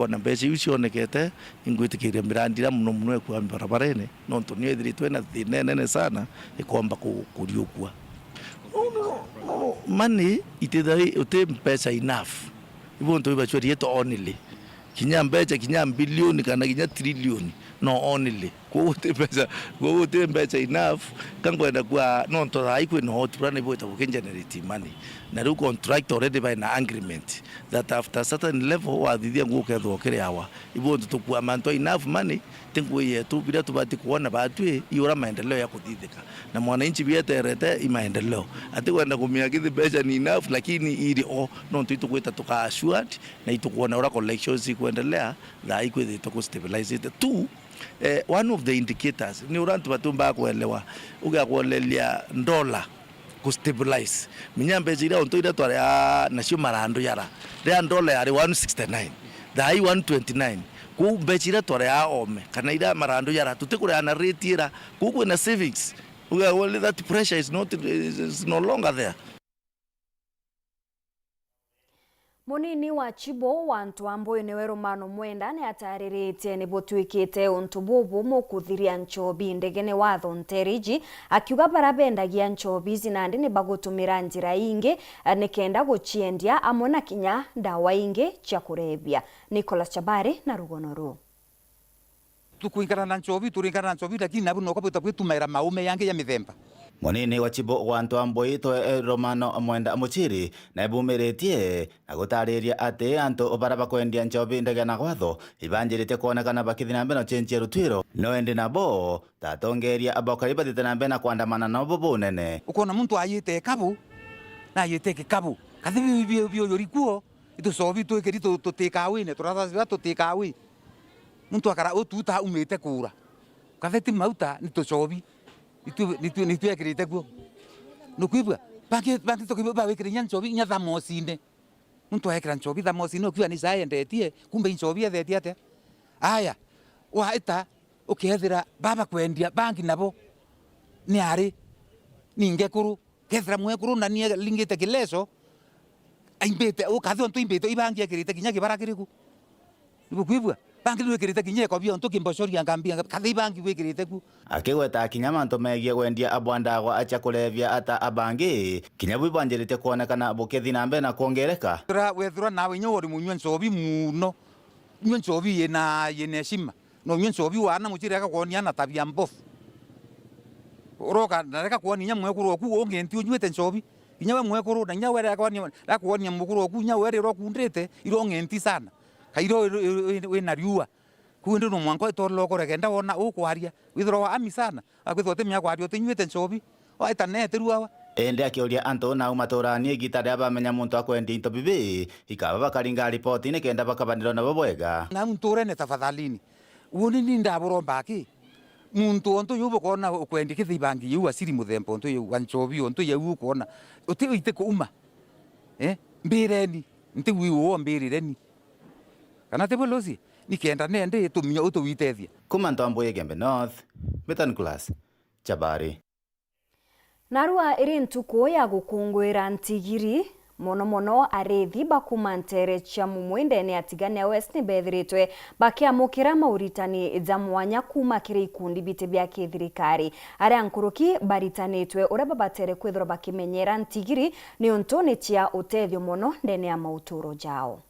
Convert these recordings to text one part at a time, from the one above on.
Ona mbeca icio onekete ingwitikiria mirandira muno muno kwa barabarene no ntonio ithiri na thina nene sana ikomba kuriukua. Money itithai uti mbeca enough ibo nto ibachori yeto only kinya mbeca kinya bilioni kana kinya trilioni no only kuote mbeca enough kangwenda kwa no nto thai kwi no hot plan ibo itaku generate money na ru contract already by na agreement that after certain level wa thithia ngukethwo kire awa ibo nto tukua manto enough money tengu yetu bila tubati kuona batwe iora maendeleo ya kuthithika na mwananchi bieterete imaendeleo ati kwenda kumiagithi mbeca ni enough lakini ili no nto itukwita tuka assured na itukuona ora collections kuendelea thai kwi ituku stabilize it too. One of the indicators ni urantu batumba kuelewa ugakuolelia dola ku stabilize minyambe zira onto ira tware nacio marando yara ria dola yari 169 thai 129 ku bechira tware ome kana ira marando yara tutikure na rate ira ku na savings ugakuolelia that pressure is no longer there. Munini wa Chibo wantu amboyo niwe Romano Mwenda ni atariritie ni butwikite untu bubu mukuthiria nchobi ndegene watho nteriji akiuga barabendagia nchobi zinandi ni bagutumira njira ingi nikenda guchiendia amona kinya dawa ingi cia kurebia. Nicholas Chabari na Rugonoru. Tukuingana na nchobi turingana na nchobi lakini nabu nokabita kwitumira maume yange ya mithemba. Munini wa Chibo wantu amboi to Romano Mwenda Muchiri na bumeretie na gutariria ati antu obaraba kwendia nchobi ndege na gwatho ibanjirite kuonekana bakithina mbeno chenchi rutwiro no ende nabo tatongeria abokariba tena mbena kuandamana na bobo nene ukona muntu ayite kabu na ayite kabu kathibi bio yorikuo itu sobi tu kerito tutikawi turatha tutikawi muntu akara otuta umete kura katheti mauta ni tucobi nitu ekirite guo nukwibwa bangi tokiba ba wekirinya nchobi nya thamosine muntu ekira nchobi thamosine okwa ni sai endetie kumbe nchobi ethetie ate aya waita ukethira baba kwendia bangi nabo ni ari ningekuru kethira mwekuru na ni lingite kileso aimbete ukatho ntu imbete ibangi ekirite kinya kibarakiriku nukwibwa bangi wekirite kinye ko bio ntu kimbocoria ngambia kathi bangi wekirite ku akigweta kinyama nto megie gwendia abwandagwa acha kulevya ata abangi kinyabu banjirite kuonekana bukethina mbe na kuongereka wethura nawe nyori munywe ncobi muno nywe ncobi yene shima no nywe ncobi wana muchire akakuonia na tabia mbofu uroka nareka kuonia mwekuru ku ongenti unywete ncobi kinyawe mwekuru na nyawe akakuonia mukuru ku nyawe ro kundete irongenti sana kairo we na riua kuende no mwanko etorlo ko regenda wona ukwaria withro wa ami sana akwithote mya kwario tinywete ncobi waita nete ruawa ende akioria anto na umatoranie gitare abamenya muntu akwendi into bibi ikaba bakaringa report ine kenda bakabaniro na bobwega na mutore ne tafadhalini woni ni ndaburomba aki muntu onto yubo kona kwendi kithibangi yu asiri muthembo onto yu wanchobi onto yu kona uti kuuma mbireni nti wiwo mbirireni kana tebolozi nikenda nende tumia utowitethia kumanto amboye Gembe North Metan Class Chabari. Narua iri ntuko ya gukungwira ntigiri mono arethi bakumantere cha mumwende ni atigane West ni bethiritwe bakiamukira mauritani za mwanya kuma kiri ikundi bite bya kithirikari ari ankuruki baritanitwe uraba batere kwithro bakimenyera ntigiri ni untone cia utethio mono ndene ya mauturo jao.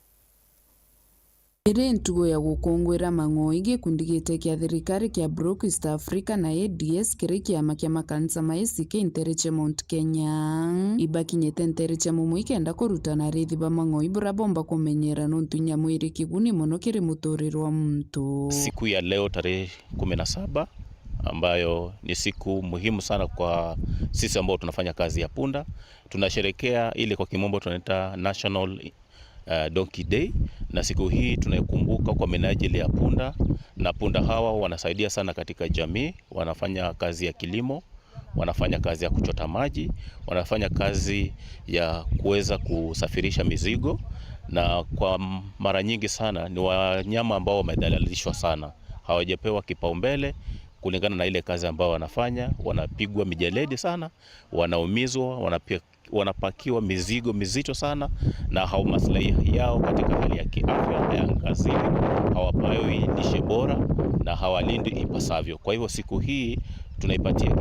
Iri ntugo ya gukungwira mang'oi gikundi gite kia thirikari kia Brook East Africa na ADS kiri kiama kia makanisa maisike Intereche Mount Kenya ibakinyete Intereche mumwe ikenda kurutana rithi ba mang'oi bura bomba kumenyera nontu nyamu iri kiguni muno kiri muturiro wa mtu. Siku ya leo tarehe 17 ambayo ni siku muhimu sana kwa sisi ambao tunafanya kazi ya punda, tunasherekea ile kwa kimombo tunaita National Donkey Day, na siku hii tunaikumbuka kwa minajili ya punda, na punda hawa wanasaidia sana katika jamii, wanafanya kazi ya kilimo, wanafanya kazi ya kuchota maji, wanafanya kazi ya kuweza kusafirisha mizigo, na kwa mara nyingi sana ni wanyama ambao wamedhalilishwa sana, hawajapewa kipaumbele kulingana na ile kazi ambao wanafanya, wanapigwa mijeledi sana, wanaumizwa, wanapakiwa mizigo mizito sana, na hao maslahi yao katika hali ya kiafya hayaangaziwi, hawapewi lishe bora na hawalindwi ipasavyo. Kwa hivyo siku hii tunaipatia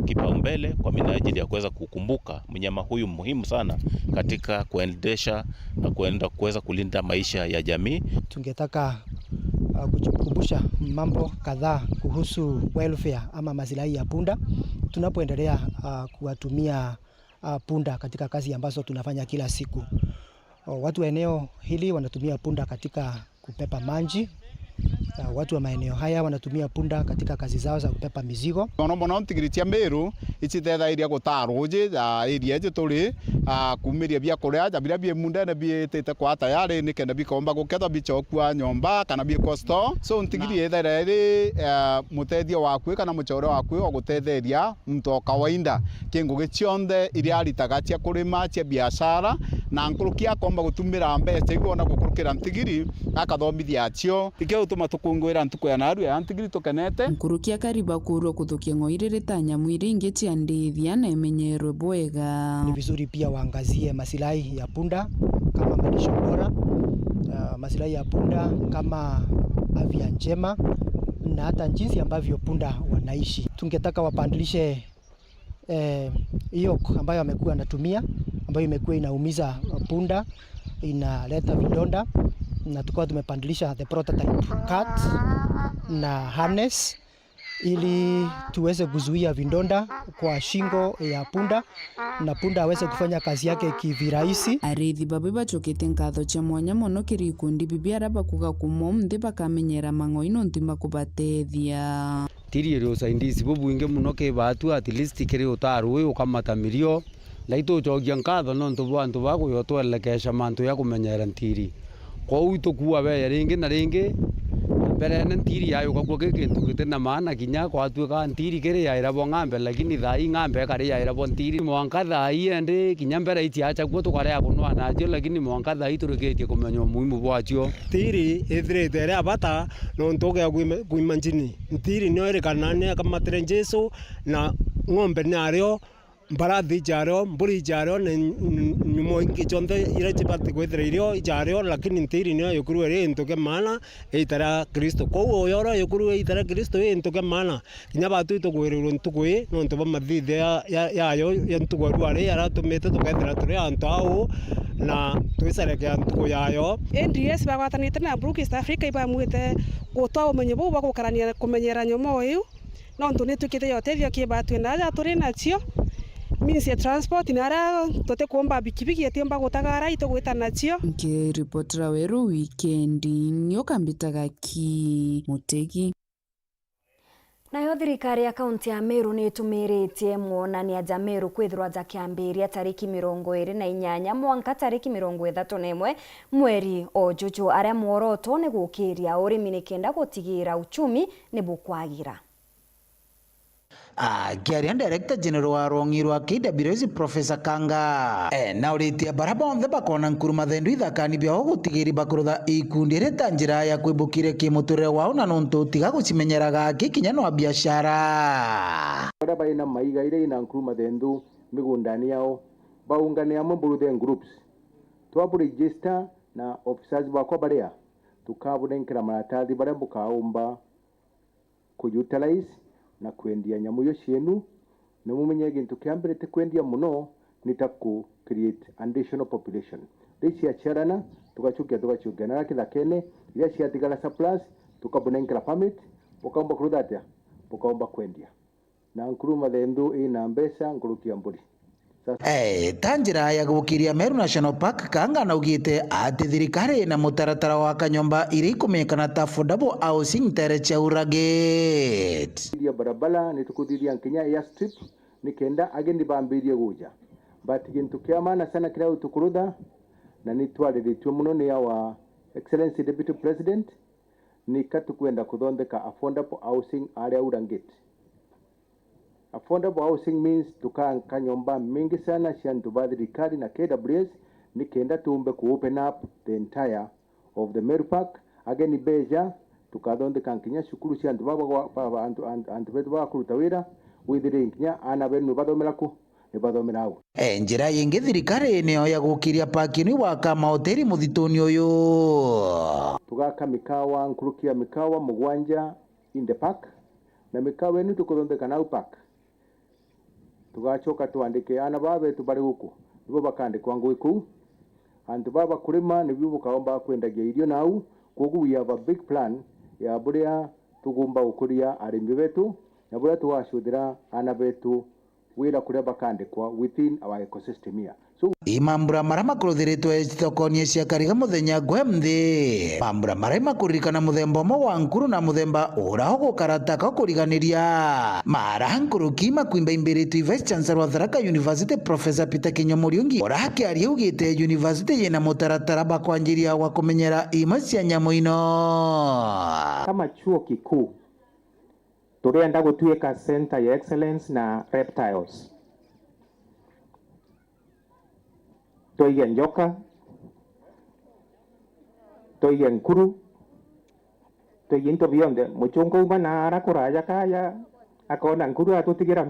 kipaumbele kwa minajili ya kuweza kukumbuka mnyama huyu muhimu sana katika kuendesha na kuweza kulinda maisha ya jamii. Tungetaka kukumbusha mambo kadhaa kuhusu welfare ama maslahi ya punda tunapoendelea kuwatumia punda katika kazi ambazo tunafanya kila siku. Watu wa eneo hili wanatumia punda katika kupepa maji. Watu wa maeneo haya wanatumia punda katika kazi zao za kupepa mizigo. Mono ntigiritia Meru ichitethairia gutaruji area turi kumiria bia kuria jabira bia munda na bia tete kwa tayari ni kenda bikomba guketha bichokua nyomba kana bia costo so ntigiri ethaire muteithio waku kana muchoro waku ogutetheria mtu kawaida kingugi cionthe iria aritaga cia kurima cia biashara na nkurukia komba gutumira mbeca igona gukurukira ntigiri akathomithia acio ike utuma tukungwira ntuko ya naru ya ntigiri tukenete nkurukia kariba kurwo kuthukia ngoirire ta nyamu iria ingi cia ndithia na imenyerwe bwega. Ni vizuri pia waangazie masilahi ya punda kama malisho bora, masilahi ya punda kama afya njema na hata jinsi ambavyo punda wanaishi. Tungetaka wapandilishe hiyo ambayo amekuwa anatumia ambayo imekuwa inaumiza punda, inaleta vidonda, na tukao tumepandilisha the prototype cut na harness ili tuweze kuzuia vidonda kwa shingo ya punda na punda aweze kufanya kazi yake kivirahisi. Arithi babe bachokete nkatho cha mwanya mono kiri ikundi bibiara bakuga kumwo mthi bakamenyera mang'oi nontu makubatethia tiri ri usaindisi bubwinge muno ke batu at least kiri utaruwe ukamatamirio laito chogia nkatho nontu bantu bakuyotwelekesha mantu ya kumenyera ntiri kwa uito kuwa be ringi na ringi mbere ntiri yayo kwa kintu gitena maana kinya kwa tuika ntiri kiri yaira bo ng'ambe lakini thai ng'ambe kari yaira bo ntiri mwanka thai ende kinya mbere itiacha kwa tukare ya kunwa najo lakini mwanka thai turugetie kumenyo muhimu bwacio ntiri ithirite ria bata no ntoge kuimanjini ntiri no ere kanane kama trenjeso na ng'ombe nario mbarathi jaro mburi jaro na nyumo ingi chonde ira chipati kwethreirio jaro lakini ntiri no yokuru ere ntoke mana eitara Kristo ko oyora yokuru eitara Kristo ntoke mana kinya batu itogwerero ntugwe no ntoba mathithe yayo yantugwa ari aratumete tukethera turi antao na twisarekea ntugo yayo NDS bagwatanite na Brook East Africa ibamwite gutwa umenye bo bagukarania kumenyera nyomo uyu no ntune tukite yotethio kibatu na turi nacio Ministry ya Transport inara tote kuomba bikibiki yatemba gutagara itogwita nacio ngiripotera weru weekend nyokambitaga ki Mutegi. Nayo thirikari ya kaunti ya Meru ni itumirĩtie mwonania ja Meru kwithirwa ja kiambiria tariki 28 mwanka tariki 31 mweri o juju aria mworoto ni gukiria urimi ni kenda gutigira uchumi ni bukwagira. Kiaria Director General wa Rongirwa KWS Professor Kanga na uritia baraba onthe bakona nkuruma thendu ithakani bia gutigiri bakurutha ikundi reta njira ya kwibukire kimuturire wao na nontu tiga gucimenyeraga kikinya no biashara bara baina maiga ire ina nkuruma thendu migundani yao baungane amwe buruthe groups twabu register na officers bakwa baria tukabunenkera maratathi baria bukaumba kuyutilize na kwendia nyamu yo cienu na mumenye gintu kiambirite kwendia muno nitaku create additional population ricia charana tugachukia na kithakene iria ciatigara surplus tukabunenkera permit ukaomba kuruthatia ukaomba kwendia na nkuruma thendu ina mbeca ngurukia mburi tanjira ya gukiria Meru National Park Kanga na ugite ati thirikari na mutaratara wa kanyomba iri kumekana ta affordable housing tere cha uragate ya barabara ni tukuthiria nkinya ya strip ni kenda agendi bambirie guja but gintu kia maana sana kira utukurutha na ni twariritwe muno ni wa Excellency Deputy President ni katukwenda kuthondeka affordable housing area urangate. Affordable housing means tukaa nyumba mingi sana cia thirikari na KWS ni kenda tumbe ku open up the entire of the Meru Park again beja tukathondeka nkinya cukuru cia antu betu bakuruta wira withire nkinya ana benu bathomera ku nibathomera au njira yingi thirikari nio ya gukiria pakini waka mahoteli muthituni uyu tugaka mikawa nkurukia mikawa mugwanja in the park na mikawa enu tukuthondeka nau park tugachoka tuandike ana babe tubari guku nibo bakandikwa ngui kuu antu baba kurima nibyo bukaomba kwendagia irio nau kogu we have a big plan ya buria tugumba ukuria arimi betu na buria tugashuthira ana betu wira kuria bakandikwa within our ecosystem here. So imambura mara makuruthiritwe thoko-ini cia Kariga muthenya gwemthi mambura mara makuririkana muthemba umwe wa nkuru na muthemba uraho gukarataka kuriganiria mara nkuruki makwimba imbiritu Vice Chancellor wa Tharaka University Professor Peter Kinyo Muriungi orakiaria ugite university yina mutaratara bakwanjiria wa kumenyera imwe cia nyamu ino kama chuo kikuu turienda gutuika center ya excellence na reptiles toige njoka toige nkuru toige into bionde muchungu uma na arakuraya kaya akona nkuru atutigira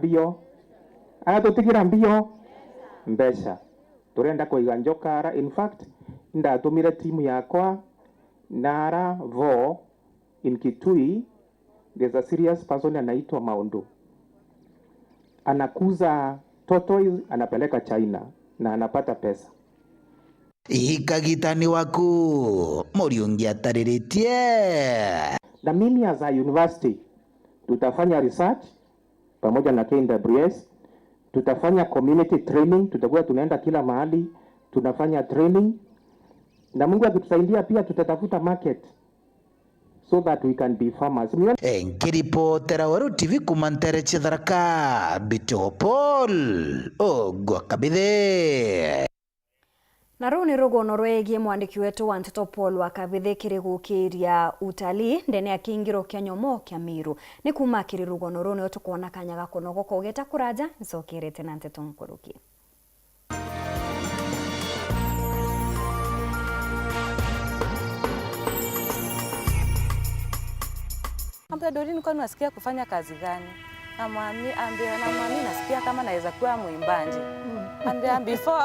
mbio mbeca turenda kuiga njoka ara in fact ndatumire timu yakwa nara vo in Kitui. There's a serious person anaitwa Maundu anakuza tortoise anapeleka China na anapata pesa. Ikagitani waku Muriungi atariritie na mimi as a university tutafanya research pamoja na KWS, tutafanya community training, tutakuwa tunaenda kila mahali tunafanya training, na Mungu akitusaidia pia tutatafuta market so that we can be farmers. Nkiripotera Waru TV kumantere Tharaka Bitopol Ogwakabithe. Na rũu nĩ rũgono rwegiĩ mwandĩki wetu wa Nteto Paul Wakabithe kĩrĩ gũkĩria utalii ndene ya kĩingĩro kĩa nyomo kĩa Meru. Nĩ kuma kĩrĩ rũgono rũu nĩo tũkuona kanya ga kũnogoka ũgĩta kũranja ncokerete na Nteto Nkũrũki. Ambia Doreen, kwa nasikia kufanya kazi gani? Ambia nasikia kama naweza kuwa mwimbaji. Ambia before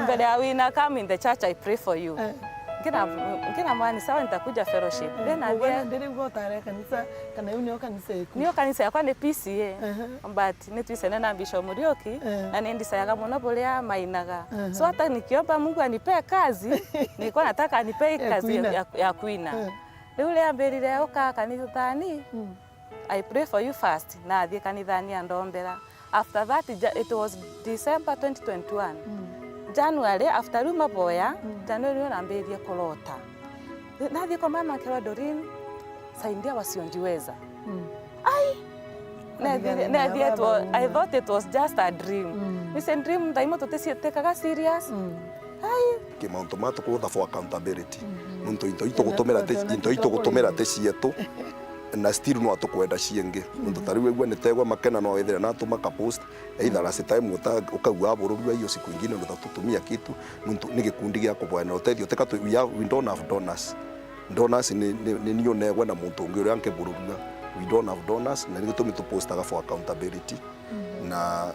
mbele ya wina come in the church I pray for you. Ngina mwani sawa nitakuja fellowship. Then ambia ndirigwo tare kanisa kana unio kanisa yeku. Niyo kanisa yakwa ni PCA. But nitwisene na Bishop Muriuki na nendisayaga muno buria mainaga. So hata nikiomba Mungu anipe kazi, nilikuwa nataka anipe kazi ya kuina. Ule ambirire uka kanithani I pray for you first na athie kanithani andombera. After that it was December 2021 January after ruma boya January nambirie kulota nathie kwa mama kewa Doreen saidia wasionjiweza ai I thought it was just a dream. Listen, dream daima tutesietekaga serious ai kimaunto matukuutha for accountability nuntu into gutumira te cietu na still no atukwenda cienge nuntu tariu egwa nitegwa makena no ethira na tumaka post either last time ukagua bururu iyo siku ingine ndo tutumia kitu nuntu ni gikundi gya kubwana utethio tekatu we don't have donors ni niyo negwa na muntu ungi uri anke bururu we don't have donors na ni tumi tu postaga for accountability na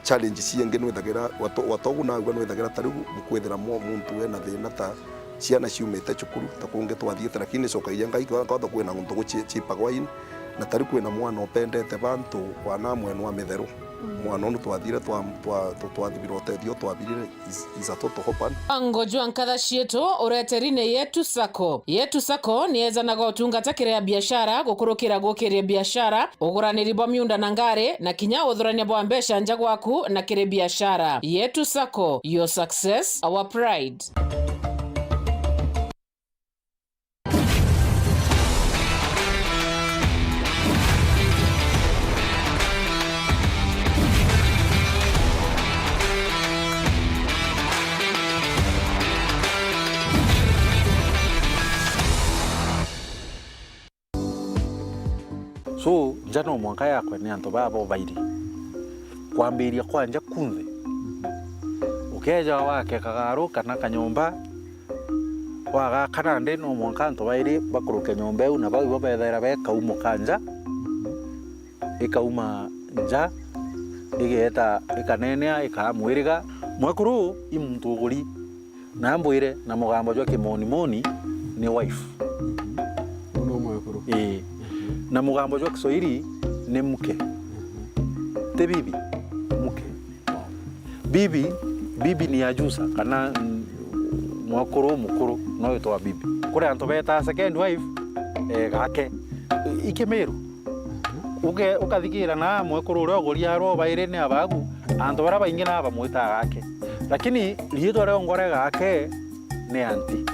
challenge cienge no ethagira watogu na gwa no ethagira tariu mukwethira muntu ena thina ta ciana ciumite cukuru ta kunge twathiete lakini coka iria ngai kwatho kwina guntu guchipa gwaini na tari kwina mwana upendete bantu wana mwenu wa mitheru mwana onu twathire twathibirwo tethio twabirire izatoto hopan angojwa nkatha cietu ureterine yetu sako niezanaga utungata kiria biashara gukurukira gukiria biashara uguraniri bwa miunda na ngari na kinya uthurania bwa mbesha nja gwaku na kiri biashara. Yetu Sako, your success our pride. So jano mwaka yakwe ni anto babo bairi kwambiria kwanja kunthe ukeja wake kagaru kana kanyomba waga kana ndi no mwaka anto bairi bakuruke nyomba una bawo bethera beka umo kanja ikauma nja igeta ikanenea ikamwiriga mwekuru imutuguri na mbwire na mugambo jwa kimonimoni ni wife no mwekuru na mugambo jwa Kiswahili ni mke te bibi mke bibi ni ajusa kana mwekuru mukuru no itwa bibi kuri anto beta second wife gake Ikemeru ukathikira na mwekuru uri ogoria ro baire ni abagu anto bara baingi na bamwita gake lakini liito reo ngore gake ni anti.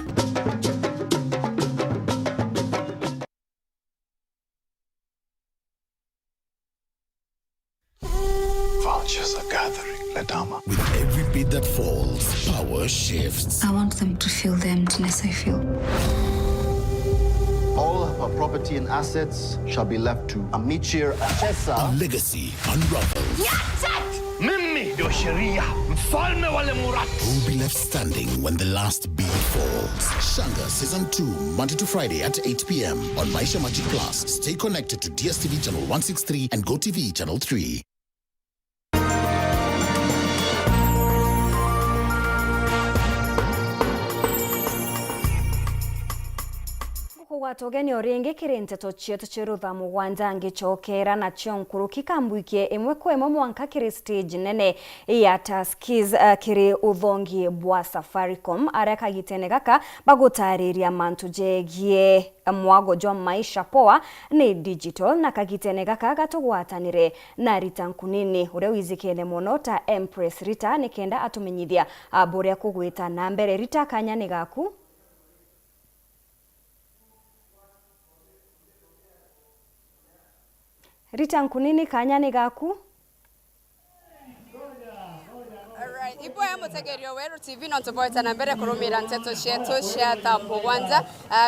Vultures are gathering, Ladama. With every beat that falls, power shifts. I want them to feel the emptiness I feel. All of our property and assets shall be left to Amichir Achesa. Our legacy unravels. Mimi ndio sheria, mfalme wale Murati. Who will be left standing when the last beat falls? Shanga Season 2, Monday to Friday at 8 p.m. on Maisha Magic Plus. Stay connected to DSTV Channel 163 and GoTV Channel 3. Watogeni oringi kirinteto chietu chirutha mugwanja ngichokera na chonkuru kikambwikie imwe kwa imwe mwanka kiri stage nene ya Tuskys kiri uthongi bwa Safaricom areka gitene gaka bagutariria mantu jegie mwago jwa maisha poa ni digital na kagitene gaka gatugwatanire na Rita Nkunini uria wizikene muno ta Empress Rita nikenda atumenyithia buria kugwita na mbere. Rita kanyani gaku Rita Nkunini kanyani gaku Alright, ipo ya mutegerio weru TV no tuboita na mbere kurumira nteto cietu cia tambo kwanza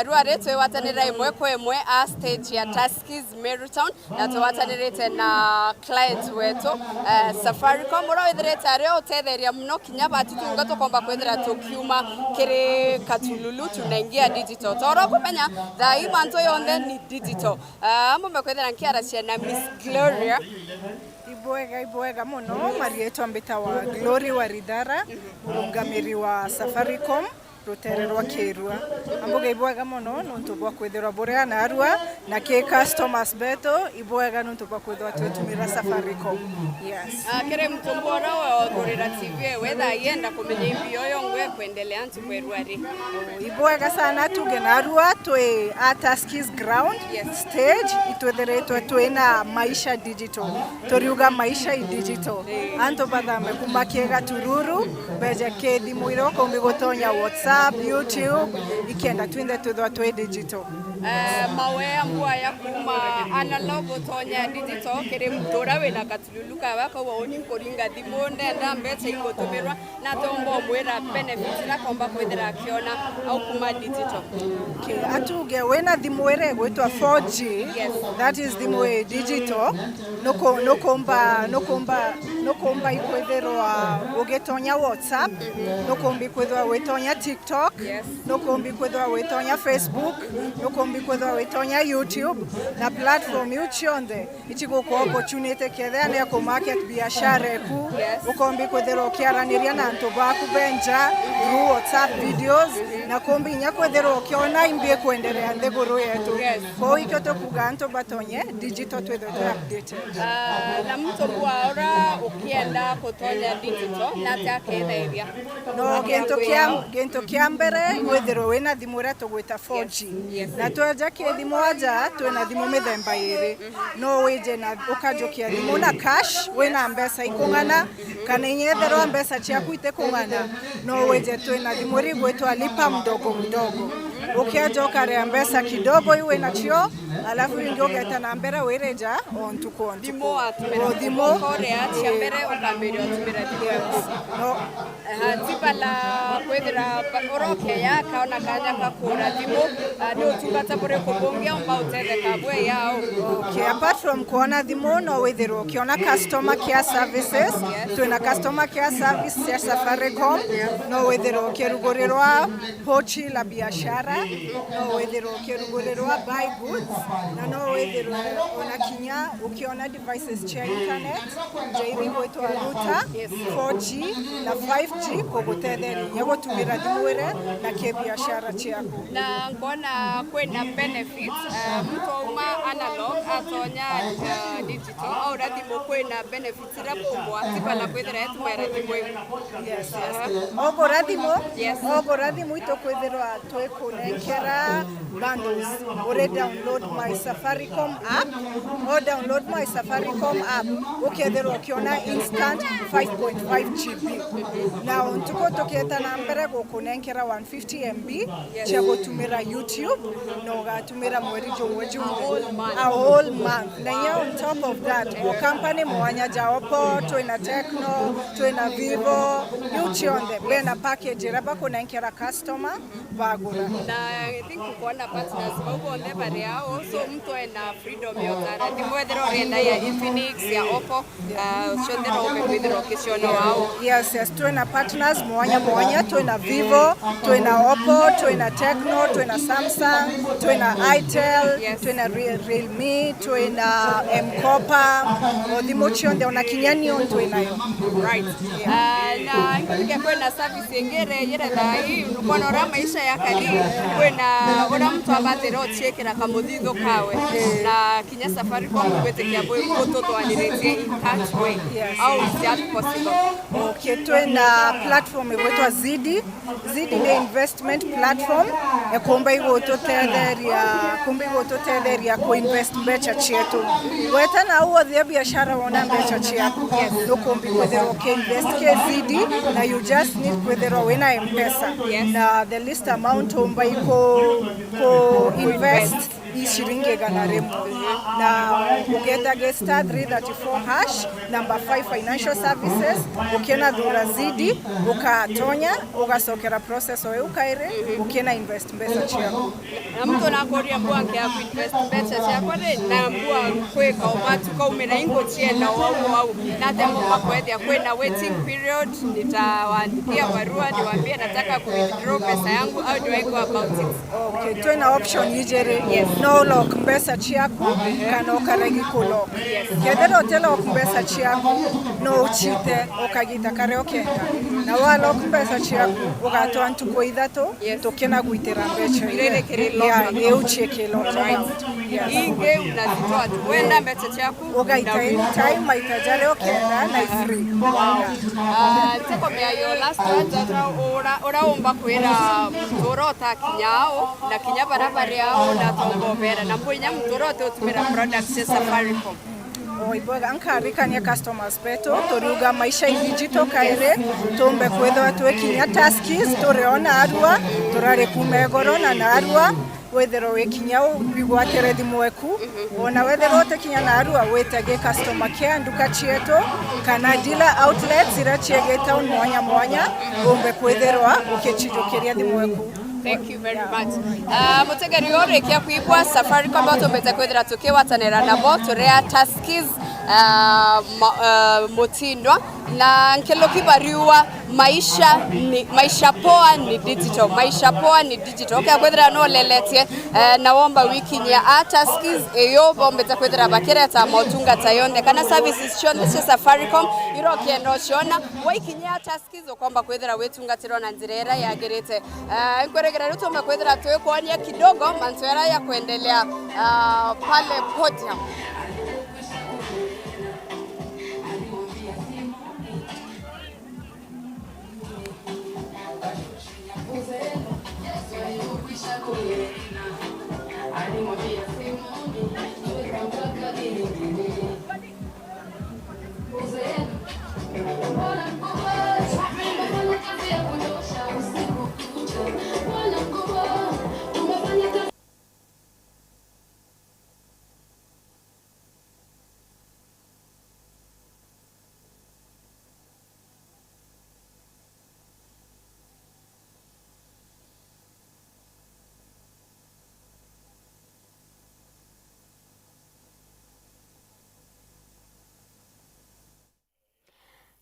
rua retu watanira imwe kwa imwe a stage ya Tuskys Meru Town na tuwatanirite na client wetu Safaricom ura withirite ario utetheria muno kinya batitunga tukomba kwithira tukiuma kiri katululu tunaingia digital toro kumenya thai manto yonde ni digital ambe kwithira nkiara cia na Miss Gloria Iboega muno marieto ambita wa Glory Waridara urungamiri wa Safaricom rutererwa kirua amboga iboega muno nuntu bwa kwithirwa buria na arua na ke customers beto iboega nuntu bwa kwithirwa twetumira Safaricom. Yes kere mtombora wa Gorira TV whether yenda kumenya imbio yongwe kuendelea nti kwerwari iboega sana tuge na arua twe at Tuskys ground stage itwetheretwe twina maisha digital toriuga maisha digital anto bathame kumakiega tururu beje kedi mwiro kombi gotonya WhatsApp, YouTube, ikienda twinde tuthwa twe digital. Mawe ambua ya kuma analog tonya digital kere mtora wena katululuka wako woni koringa dimonde ndambete ingotomerwa na tombo mwera benefits na komba kwethera kiona au kuma digital. Okay, atuge wena dimwere gwetwa 4G. Yes. That is dimwe digital. No komba ikwetherwa ugetonya WhatsApp, no kombi kwethwa wetonya TikTok, no kombi kwethwa wetonya Facebook, no kombi kwethwa wetonya YouTube na platform yuchionde ichigo ko opportunity kethe ne ko market biashara ku ukombi kwethera kiaraniria na antu baku benja through WhatsApp videos na kombi nya kwethera ukiona imbie kuendelea ndegoro yetu ko ikoto kuganto batonye digital twethe update na mtu bora ukienda kutonya digital na taketheria no gento kiambere wethero wena thimura tugwita 4G na twaja ke thimu aja twena thimu mithemba iri no wije na ukajokia thimu na cash wena mbesa ikungana kana inyetherwa mbesa ciaku itekungana no wije twena thimu ri gwetwa lipa mdogo mdogo ukiajoka ria mbesa kidogo iwe na chio alafu ingogeta na mbere wireja ontu dimo atumira dimo korea chiambere ukamberio atumira dimo no hatibala kwethira oroke ya kaona kanya kakura dimo ndio tungata bure kubongia umba utende kabwe yao. Okay, apart from kuona dimo no wethiro ukiona customer care services twina customer care service ya Safaricom no wethiro ukirugurirwa pochi la biashara no wethiro ukirugurirwa buy goods na no wethirwe ona kinya ukiona devices cia internet jairi gwitwa router 4G na 5G kugutetheria gutumira thimwire na kibiashara ciaku na ngona kwena benefits mtu uma analog atonya digital au ratimo kwena benefits rapumwa tipala kwethera etumera thimwe yes ogo rathimo ito kwethirwa twikunenkera bundles ore download my Safaricom app or download my Safaricom app ukethirwa ukiona instant 5.5 GB na untuko toketa na mbere gukunenkera 150 MB cia gutumira YouTube no gatumira mweri jumwe a whole month na ya on top of that o company mwanya jaopo twina Tecno twina Vivo yuchionde bena package raba kunenkera customer bagura na I think ukona partners bauko never yao so mtu ena freedom yotara timwethero renda ya Infinix ya Oppo shondero umewithero kishono wao yes twina partners mwanya twina Vivo twina Oppo twina Tecno twina Samsung twina Itel twina Realme twina M-Kopa odimochionde ona kinyani on twina right na ingekuwa service yengere yere dai ukona ora maisha ya kali kwena ora mtu abate ro chekera kamudhigo kawe na kinya Safaricom kwetekia boy mtoto aniretie in touch way au is that possible okay twina platform yetu Zidi ni investment platform ekomba igoto tetheria ko invest mbecha chetu weta na uo thia biashara wona mbecha chiaku ukombi kwethero ke invest ke Zidi na you just need kwethero wena M-Pesa na the least amount omba iko invest ishiringi gana remo na uketa get star 334 hash number 5 financial services ukena dura Zidi ukatonya ugasokera process wewe ukaire ukena invest mbesa chiako na mtu nakoria bwanke ya invest mbesa chiako na mbua kweka umatu kwa umena ingo chienda au na tembo makwethia kwenda waiting period nitawaandikia barua niwaambie nataka ku withdraw pesa yangu au do I go about it okay twena option yijere no lock mbesa chiaku kana okaregi ku lock kedero telo mbesa chiaku no uchite okagita kare okenda na wa lock mbesa chiaku ugato antuko ithato tokena guitera mbecha irere kere ya eucheke lock inge unazitoa tu wenda mbecha chiaku ugaita time maitajale okenda na free teko mea yo last ora omba kwera mtorota kinyao na kinya barabara yao na tombobera na mbunya mtorote utumira products ya Safaricom oiboga ankarikania customers peto toruga maisha digital kaire tombe kwetho twekinya taskis toreona arua torare kumegorona na arua wethero wekinya bigwatere thimweku ona wethero tekinya na arua wetage customer care nduka chieto kana dealer outlets ira chiege town mwanya ombe kwetherwa ukechijokeria thimweku. Thank you very much. Mutegeri ore kia kuibwa Safaricom bato beta kwethera tukiwatanira nabo turea taskis motindwa na nkelo kibariwa maisha poa ni digital okay kwethera no leletie naomba wiki nya taskis eyo bombeta kwethera bakera ta motunga tayonde kana services chonde cha Safaricom iro kiendo chona wiki nya taskis okomba kwethera wetunga tirona nzirera yagerete nkweregera rutomba kwethera twekwania kidogo manzwera ya kuendelea pale podium.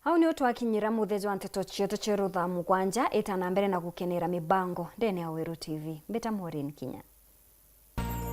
Hau ni twakinyira muthejo wa nteto chieto cherutha mugwanja itana mbere na gukenera mibango ndene ya Weru TV. Mbeta Maureen Kinya.